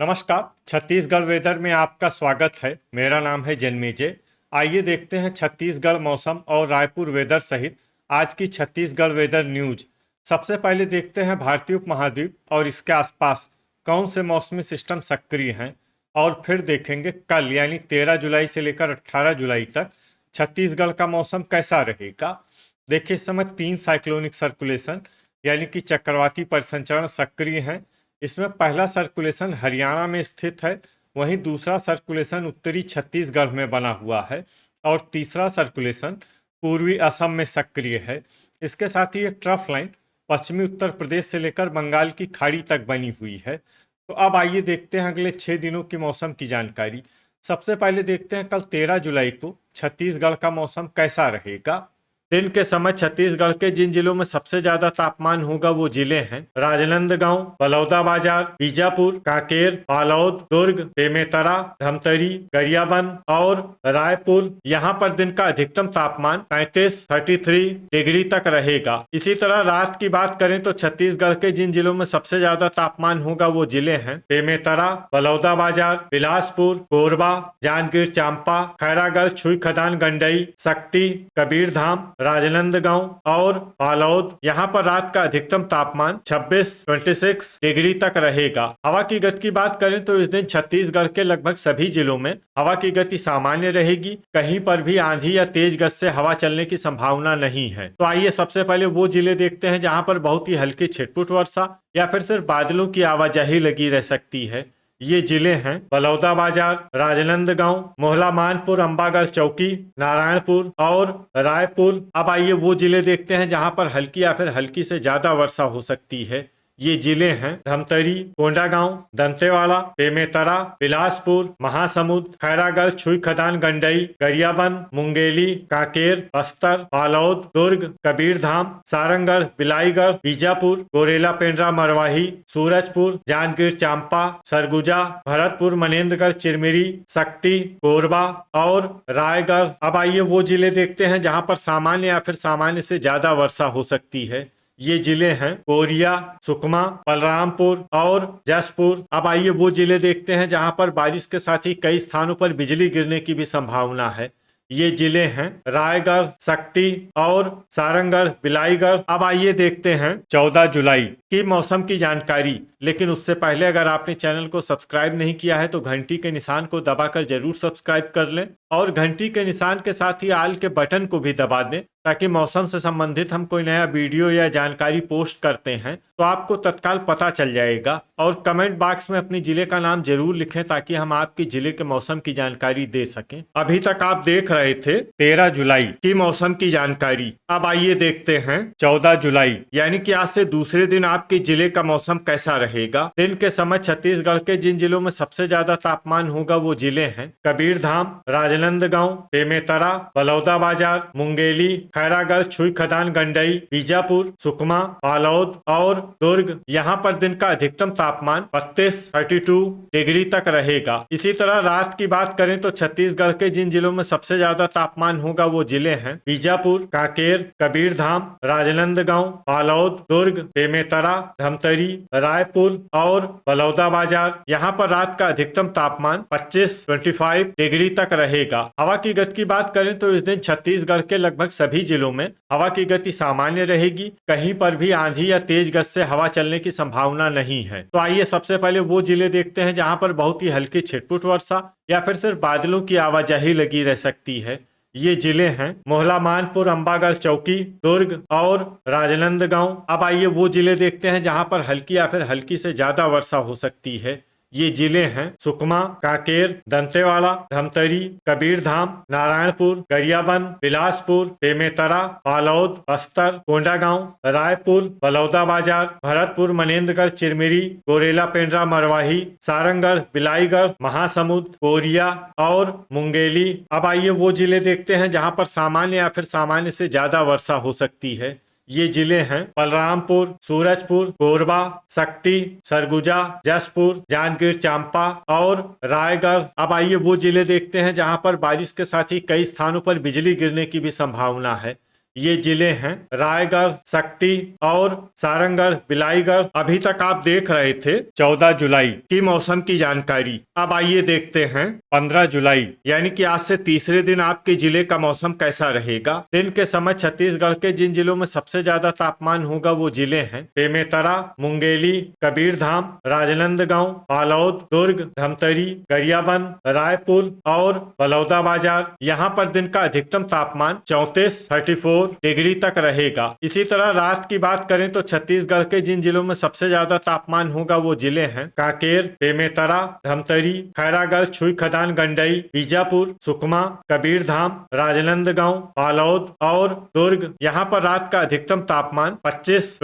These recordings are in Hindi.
नमस्कार। छत्तीसगढ़ वेदर में आपका स्वागत है। मेरा नाम है जन्मेजय। आइए देखते हैं छत्तीसगढ़ मौसम और रायपुर वेदर सहित आज की छत्तीसगढ़ वेदर न्यूज। सबसे पहले देखते हैं भारतीय उपमहाद्वीप और इसके आसपास कौन से मौसमी सिस्टम सक्रिय हैं, और फिर देखेंगे कल यानी 13 जुलाई से लेकर 18 जुलाई तक छत्तीसगढ़ का मौसम कैसा रहेगा। देखिए, इस समय 3 साइक्लोनिक सर्कुलेशन यानी कि चक्रवाती परिसंचरण सक्रिय हैं। इसमें पहला सर्कुलेशन हरियाणा में स्थित है, वहीं दूसरा सर्कुलेशन उत्तरी छत्तीसगढ़ में बना हुआ है और तीसरा सर्कुलेशन पूर्वी असम में सक्रिय है। इसके साथ ही एक ट्रफ लाइन पश्चिमी उत्तर प्रदेश से लेकर बंगाल की खाड़ी तक बनी हुई है। तो अब आइए देखते हैं अगले 6 दिनों की मौसम की जानकारी। सबसे पहले देखते हैं कल 13 जुलाई को छत्तीसगढ़ का मौसम कैसा रहेगा। दिन के समय छत्तीसगढ़ के जिन जिलों में सबसे ज्यादा तापमान होगा वो जिले हैं राजनांदगांव, बलौदाबाजार, बीजापुर, कांकेर, बालोद, दुर्ग, बेमेतरा, धमतरी, गरियाबंद और रायपुर। यहाँ पर दिन का अधिकतम तापमान 33 डिग्री तक रहेगा। इसी तरह रात की बात करें तो छत्तीसगढ़ के जिन जिलों में सबसे ज्यादा तापमान होगा वो जिले हैं बेमेतरा, बलौदाबाजार, बिलासपुर, कोरबा, जांजगीर चांपा, खैरागढ़, छुई खदान, गंडई, शक्ति, कबीरधाम, राजनांदगांव और बालोद। यहाँ पर रात का अधिकतम तापमान 26 डिग्री तक रहेगा। हवा की गति की बात करें तो इस दिन छत्तीसगढ़ के लगभग सभी जिलों में हवा की गति सामान्य रहेगी। कहीं पर भी आंधी या तेज गति से हवा चलने की संभावना नहीं है। तो आइए सबसे पहले वो जिले देखते हैं जहाँ पर बहुत ही हल्की छिटपुट वर्षा या फिर सिर्फ बादलों की आवाजाही लगी रह सकती है। ये जिले हैं बलौदाबाजार, राजनांदगांव, मोहला मानपुर, अंबागढ़ चौकी, नारायणपुर और रायपुर। अब आइए वो जिले देखते हैं जहां पर हल्की या फिर हल्की से ज्यादा वर्षा हो सकती है। ये जिले हैं धमतरी, कोंडागांव, दंतेवाड़ा, बेमेतरा, बिलासपुर, महासमुंद, खैरागढ़, छुई खदान, गंडई, गरियाबंद, मुंगेली, कांकेर, बस्तर, बालोद, दुर्ग, कबीरधाम, सारंगढ़, बिलाईगढ़, बीजापुर, गोरेला, पेंड्रा, मरवाही, सूरजपुर, जांजगीर चांपा, सरगुजा, भरतपुर, मनेन्द्रगढ़, चिरमिरी, शक्ति, कोरबा और रायगढ़। अब आइए वो जिले देखते हैं जहां पर सामान्य या फिर सामान्य से ज्यादा वर्षा हो सकती है। ये जिले हैं कोरिया, सुकमा, बलरामपुर और जसपुर। अब आइए वो जिले देखते हैं जहां पर बारिश के साथ ही कई स्थानों पर बिजली गिरने की भी संभावना है। ये जिले हैं रायगढ़, शक्ति और सारंगढ़, बिलाईगढ़। अब आइए देखते हैं 14 जुलाई की मौसम की जानकारी। लेकिन उससे पहले अगर आपने चैनल को सब्सक्राइब नहीं किया है तो घंटी के निशान को दबाकर जरूर सब्सक्राइब कर लें और घंटी के निशान के साथ ही आल के बटन को भी दबा दें, ताकि मौसम से संबंधित हम कोई नया वीडियो या जानकारी पोस्ट करते हैं तो आपको तत्काल पता चल जाएगा। और कमेंट बॉक्स में अपने जिले का नाम जरूर लिखें ताकि हम आपके जिले के मौसम की जानकारी दे सकें। अभी तक आप देख रहे थे 13 जुलाई की मौसम की जानकारी। अब आइए देखते हैं 14 जुलाई यानी कि आज से दूसरे दिन आपके जिले का मौसम कैसा रहेगा। दिन के समय छत्तीसगढ़ के जिन जिलों में सबसे ज्यादा तापमान होगा वो जिले हैं कबीरधाम, राजनांदगांव, बेमेतरा, बलौदाबाजार, मुंगेली, खैरागढ़, छुई खदान, गंडई, बीजापुर, सुकमा, बालोद और दुर्ग। यहाँ पर दिन का अधिकतम तापमान 32 डिग्री तक रहेगा। इसी तरह रात की बात करें तो छत्तीसगढ़ के जिन जिलों में सबसे ज्यादा तापमान होगा वो जिले हैं बीजापुर, कांकेर, कबीरधाम, राजनांदगांव, बालोद, दुर्ग, बेमेतरा, धमतरी, रायपुर और बलौदाबाजार। यहाँ पर रात का अधिकतम तापमान 25 डिग्री तक रहेगा। हवा की गति की बात करें तो इस दिन छत्तीसगढ़ के लगभग सभी जिलों में हवा की गति सामान्य रहेगी। कहीं पर भी आंधी या तेज गति से हवा चलने की संभावना नहीं है। तो आइए सबसे पहले वो जिले देखते हैं जहां पर बहुत ही हल्की छिटपुट वर्षा या फिर सिर्फ बादलों की आवाजाही लगी रह सकती है। ये जिले हैं मोहला मानपुर, अंबागढ़ चौकी, दुर्ग और राजनांदगांव। अब आइए वो जिले देखते हैं जहां पर हल्की या फिर हल्की से ज्यादा वर्षा हो सकती है। ये जिले हैं सुकमा, कांकेर, दंतेवाड़ा, धमतरी, कबीरधाम, नारायणपुर, गरियाबंद, बिलासपुर, बेमेतरा, बालोद, बस्तर, कोंडागांव, रायपुर, बलौदाबाजार, भरतपुर, मनेन्द्रगढ़, चिरमिरी, गोरेला, पेंड्रा, मरवाही, सारंगढ़, बिलाईगढ़, महासमुंद, कोरिया और मुंगेली। अब आइए वो जिले देखते हैं जहां पर सामान्य या फिर सामान्य से ज्यादा वर्षा हो सकती है। ये जिले हैं बलरामपुर, सूरजपुर, कोरबा, शक्ति, सरगुजा, जसपुर, जांजगीर चांपा और रायगढ़। अब आइए वो जिले देखते हैं जहां पर बारिश के साथ ही कई स्थानों पर बिजली गिरने की भी संभावना है। ये जिले हैं रायगढ़, शक्ति और सारंगढ़, बिलाईगढ़। अभी तक आप देख रहे थे 14 जुलाई की मौसम की जानकारी। अब आइए देखते हैं 15 जुलाई यानी कि आज से तीसरे दिन आपके जिले का मौसम कैसा रहेगा। दिन के समय छत्तीसगढ़ के जिन जिलों में सबसे ज्यादा तापमान होगा वो जिले हैं बेमेतरा, मुंगेली, कबीरधाम, राजनांदगांव, बालोद, दुर्ग, धमतरी, गरियाबंद, रायपुर और बलौदाबाजार। यहाँ पर दिन का अधिकतम तापमान 34 डिग्री तक रहेगा। इसी तरह रात की बात करें तो छत्तीसगढ़ के जिन जिलों में सबसे ज्यादा तापमान होगा वो जिले हैं कांकेर, बेमेतरा, धमतरी, खैरागढ़, छुईखदान, गंडई, बीजापुर, सुकमा, कबीरधाम, राजनांदगांव, बालोद और दुर्ग। यहाँ पर रात का अधिकतम तापमान 25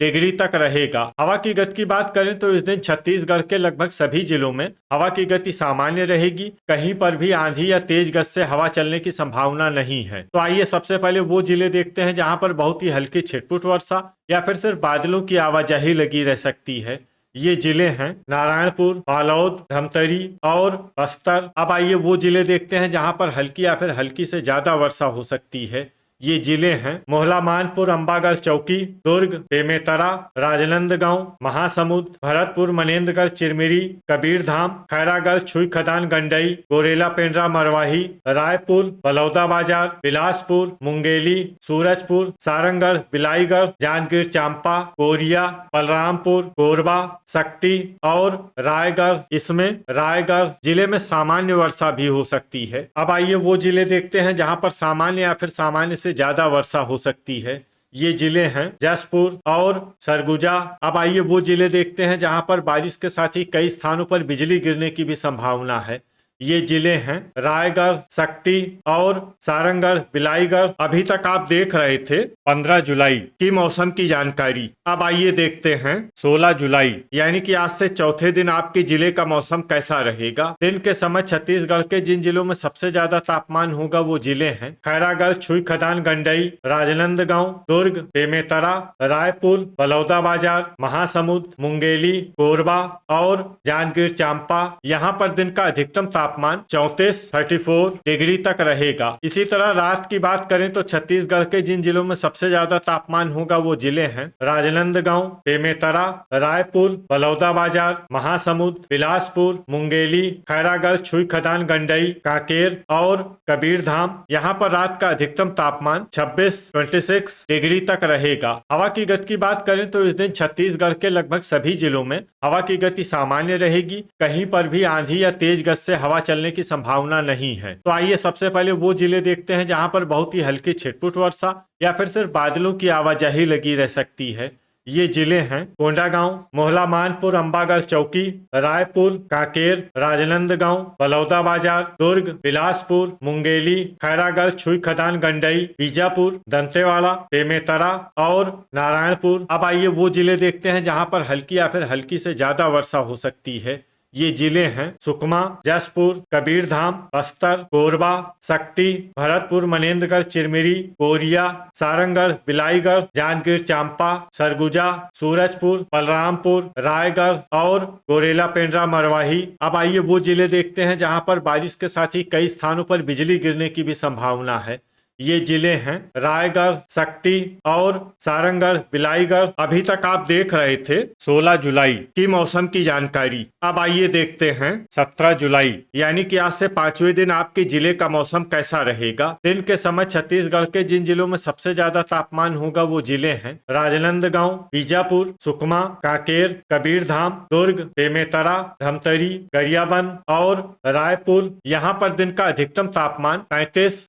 डिग्री तक रहेगा। हवा की गति की बात करें तो इस दिन छत्तीसगढ़ के लगभग सभी जिलों में हवा की गति सामान्य रहेगी। कहीं पर भी आंधी या तेज गति से हवा चलने की संभावना नहीं है। तो आइए सबसे पहले वो जिले देखते हैं जहां पर बहुत ही हल्की छिटपुट वर्षा या फिर सिर्फ बादलों की आवाजाही लगी रह सकती है। ये जिले हैं नारायणपुर, बालोद, धमतरी और बस्तर। अब आइए वो जिले देखते हैं जहां पर हल्की या फिर हल्की से ज्यादा वर्षा हो सकती है। ये जिले हैं मोहला, मानपुर, अंबागढ़, चौकी, दुर्ग, बेमेतरा, राजनांदगांव, महासमुंद, भरतपुर, मनेन्द्रगढ़, चिरमिरी, कबीरधाम, खैरागढ़, छुईखदान, गंडई, गोरेला, पेंड्रा, मरवाही, रायपुर, बलौदाबाजार, बिलासपुर, मुंगेली, सूरजपुर, सारंगढ़, बिलाईगढ़, जांजगीर चांपा, कोरिया, बलरामपुर, कोरबा, शक्ति और रायगढ़। इसमें रायगढ़ जिले में सामान्य वर्षा भी हो सकती है। अब आइए वो जिले देखते हैं जहां पर सामान्य या फिर सामान्य से ज्यादा वर्षा हो सकती है। ये जिले हैं जसपुर और सरगुजा। अब आइए वो जिले देखते हैं जहां पर बारिश के साथ ही कई स्थानों पर बिजली गिरने की भी संभावना है। ये जिले हैं रायगढ़, शक्ति और सारंगढ़, बिलाईगढ़। अभी तक आप देख रहे थे 15 जुलाई की मौसम की जानकारी। अब आइए देखते हैं 16 जुलाई यानी कि आज से चौथे दिन आपके जिले का मौसम कैसा रहेगा। दिन के समय छत्तीसगढ़ के जिन जिलों में सबसे ज्यादा तापमान होगा वो जिले हैं खैरागढ़, छुईखदान, गंडई, राजनांदगांव, दुर्ग, बेमेतरा, रायपुर, बलौदाबाजार, महासमुंद, मुंगेली, कोरबा और जांजगीर चांपा। यहाँ पर दिन का अधिकतम तापमान 34 डिग्री तक रहेगा। इसी तरह रात की बात करें तो छत्तीसगढ़ के जिन जिलों में सबसे ज्यादा तापमान होगा वो जिले हैं राजनांदगांव, बेमेतरा, रायपुर, बलौदाबाजार, महासमुंद, बिलासपुर, मुंगेली, खैरागढ़, छुईखदान, गंडई, कांकेर और कबीरधाम। यहाँ पर रात का अधिकतम तापमान 26 डिग्री तक रहेगा। हवा की गति की बात करें तो इस दिन छत्तीसगढ़ के लगभग सभी जिलों में हवा की गति सामान्य रहेगी। कहीं पर भी आंधी या तेज गति से हवा चलने की संभावना नहीं है। तो आइए सबसे पहले वो जिले देखते हैं जहां पर बहुत ही हल्की छिटपुट वर्षा या फिर सिर्फ बादलों की आवाजाही लगी रह सकती है। ये जिले हैं कोंडागांव, मोहला, मानपुर, अंबागढ़, चौकी, रायपुर, कांकेर, राजनांदगांव, बलौदाबाजार, दुर्ग, बिलासपुर, मुंगेली, खैरागढ़, छुईखदान, गंडई, बीजापुर, दंतेवाड़ा, बेमेतरा और नारायणपुर। अब आइए वो जिले देखते हैं जहां पर हल्की या फिर हल्की से ज्यादा वर्षा हो सकती है। ये जिले हैं सुकमा, जसपुर, कबीरधाम, बस्तर, कोरबा, शक्ति, भरतपुर, मनेन्द्रगढ़, चिरमिरी, कोरिया, सारंगढ़, बिलाईगढ़, जांजगीर चांपा, सरगुजा, सूरजपुर, बलरामपुर, रायगढ़ और गोरेला, पेंड्रा, मरवाही। अब आइए वो जिले देखते हैं जहां पर बारिश के साथ ही कई स्थानों पर बिजली गिरने की भी संभावना है। ये जिले हैं रायगढ़, शक्ति और सारंगढ़, बिलाईगढ़। अभी तक आप देख रहे थे 16 जुलाई की मौसम की जानकारी। अब आइए देखते हैं 17 जुलाई यानी कि आज से पांचवें दिन आपके जिले का मौसम कैसा रहेगा। दिन के समय छत्तीसगढ़ के जिन जिलों में सबसे ज्यादा तापमान होगा वो जिले हैं राजनांदगांव, बीजापुर, सुकमा, कांकेर, कबीरधाम, दुर्ग, बेमेतरा, धमतरी, गरियाबंद और रायपुर। यहाँ पर दिन का अधिकतम तापमान 33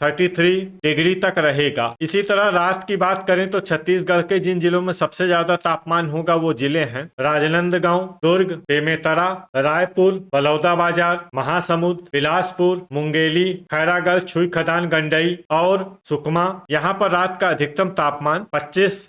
डिग्री तक रहेगा। इसी तरह रात की बात करें तो छत्तीसगढ़ के जिन जिलों में सबसे ज्यादा तापमान होगा वो जिले हैं राजनांदगांव, दुर्ग, बेमेतरा, रायपुर, बलौदाबाजार, महासमुंद, बिलासपुर, मुंगेली, खैरागढ़, छुईखदान, गंडई और सुकमा। यहाँ पर रात का अधिकतम तापमान 25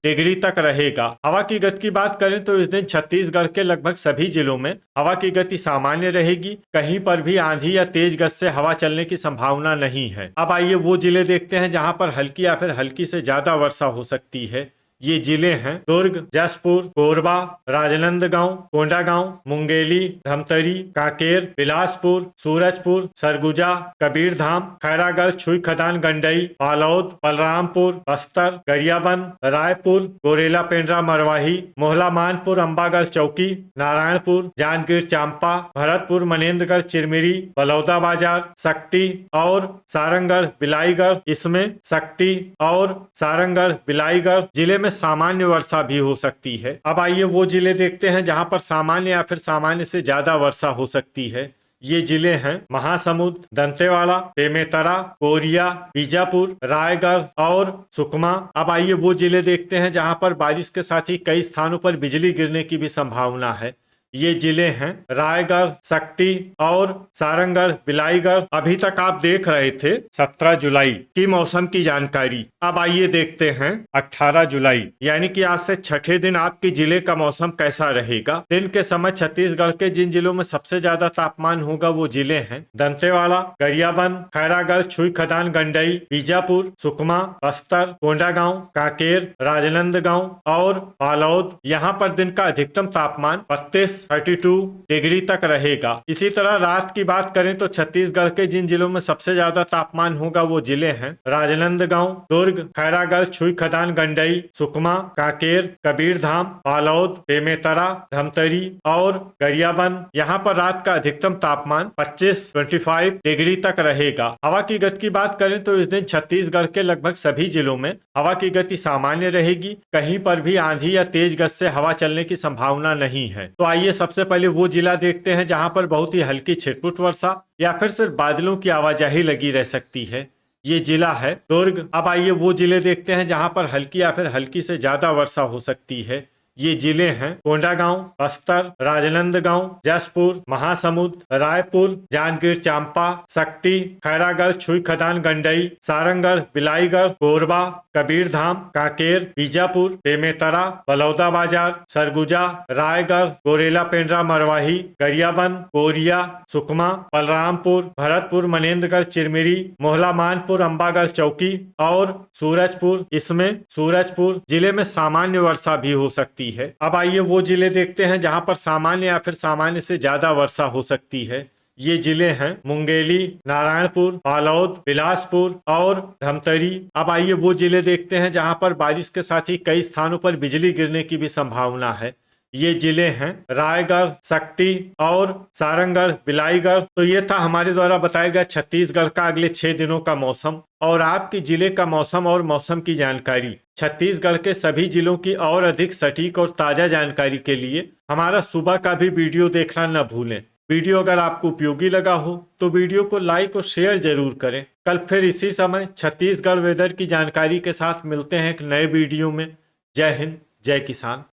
डिग्री तक रहेगा। हवा की गति की बात करें तो इस दिन छत्तीसगढ़ के लगभग सभी जिलों में हवा की गति सामान्य रहेगी। कहीं पर भी आंधी या तेज गति से हवा चलने की संभावना नहीं है। अब आइए वो जिले देखते हैं जहां पर हल्की या फिर हल्की से ज्यादा वर्षा हो सकती है। ये जिले हैं दुर्ग, जसपुर, कोरबा, राजनांदगांव, कोंडागांव, मुंगेली, धमतरी, कांकेर, बिलासपुर, सूरजपुर, सरगुजा, कबीरधाम, खैरागढ़, छुई खदान, गंडई, बालोद, बलरामपुर, बस्तर, गरियाबंद, रायपुर, गोरेला पेंड्रा, मरवाही, मोहला मानपुर, अंबागढ़ चौकी, नारायणपुर, जांजगीर चांपा, भरतपुर, मनेन्द्रगढ़, चिरमिरी, बलौदा बाजार, शक्ति और सारंगगढ़, बिलाईगढ़। इसमें शक्ति और सारंगगढ़, बिलाईगढ़ जिले में सामान्य वर्षा भी हो सकती है। अब आइए वो जिले देखते हैं जहां पर सामान्य या फिर सामान्य से ज्यादा वर्षा हो सकती है। ये जिले हैं महासमुंद, दंतेवाड़ा, बेमेतरा, कोरिया, बीजापुर, रायगढ़ और सुकमा। अब आइए वो जिले देखते हैं जहां पर बारिश के साथ ही कई स्थानों पर बिजली गिरने की भी संभावना है। ये जिले हैं रायगढ़, शक्ति और सारंगगढ़, बिलाईगढ़। अभी तक आप देख रहे थे 17 जुलाई की मौसम की जानकारी। अब आइए देखते हैं 18 जुलाई यानी कि आज से छठे दिन आपके जिले का मौसम कैसा रहेगा। दिन के समय छत्तीसगढ़ के जिन जिलों में सबसे ज्यादा तापमान होगा वो जिले हैं दंतेवाड़ा, गरियाबंद, खैरागढ़, छुई खदान, गंडई, बीजापुर, सुकमा, बस्तर, कोंडागांव, कांकेर, राजनांदगांव और बालोद। यहाँ पर दिन का अधिकतम तापमान 32 डिग्री तक रहेगा। इसी तरह रात की बात करें तो छत्तीसगढ़ के जिन जिलों में सबसे ज्यादा तापमान होगा वो जिले हैं राजनांदगांव, दुर्ग, खैरागढ़, छुई खदान, गंडई, सुकमा, कांकेर, कबीरधाम, बालोद, बेमेतरा, धमतरी और गरियाबंद। यहाँ पर रात का अधिकतम तापमान 25 डिग्री तक रहेगा। हवा की गति की बात करें तो इस दिन छत्तीसगढ़ के लगभग सभी जिलों में हवा की गति सामान्य रहेगी। कहीं पर भी आंधी या तेज गति से हवा चलने की संभावना नहीं है। तो आइए सबसे पहले वो जिला देखते हैं जहां पर बहुत ही हल्की छिटपुट वर्षा या फिर सिर्फ बादलों की आवाजाही लगी रह सकती है। ये जिला है दुर्ग। अब आइए वो जिले देखते हैं जहां पर हल्की या फिर हल्की से ज्यादा वर्षा हो सकती है। ये जिले हैं कोंडागांव, बस्तर, राजनांदगांव, जसपुर, महासमुंद, रायपुर, जांजगीर चांपा, शक्ति, खैरागढ़, छुई खदान, गंडई, सारंगगढ़, बिलाईगढ़, कोरबा, कबीरधाम, कांकेर, बीजापुर, बेमेतरा, बलौदा बाजार, सरगुजा, रायगढ़, गोरेला पेंड्रा, मरवाही, गरियाबंद, कोरिया, सुकमा, बलरामपुर, भरतपुर, मनेन्द्रगढ़, चिरमिरी, मोहला मानपुर, अंबागढ़ चौकी और सूरजपुर। इसमें सूरजपुर जिले में सामान्य वर्षा भी हो सकती है। अब आइए वो जिले देखते हैं जहां पर सामान्य या फिर सामान्य से ज्यादा वर्षा हो सकती है। ये जिले हैं मुंगेली, नारायणपुर, बालोद, बिलासपुर और धमतरी। अब आइए वो जिले देखते हैं जहां पर बारिश के साथ ही कई स्थानों पर बिजली गिरने की भी संभावना है। ये जिले हैं रायगढ़, शक्ति और सारंगगढ़, बिलाईगढ़। तो ये था हमारे द्वारा बताया गया छत्तीसगढ़ का अगले 6 दिनों का मौसम और आपके जिले का मौसम और मौसम की जानकारी। छत्तीसगढ़ के सभी जिलों की और अधिक सटीक और ताजा जानकारी के लिए हमारा सुबह का भी वीडियो देखना न भूलें। वीडियो अगर आपको उपयोगी लगा हो तो वीडियो को लाइक और शेयर जरूर करें। कल फिर इसी समय छत्तीसगढ़ वेदर की जानकारी के साथ मिलते हैं एक नए वीडियो में। जय हिंद, जय किसान।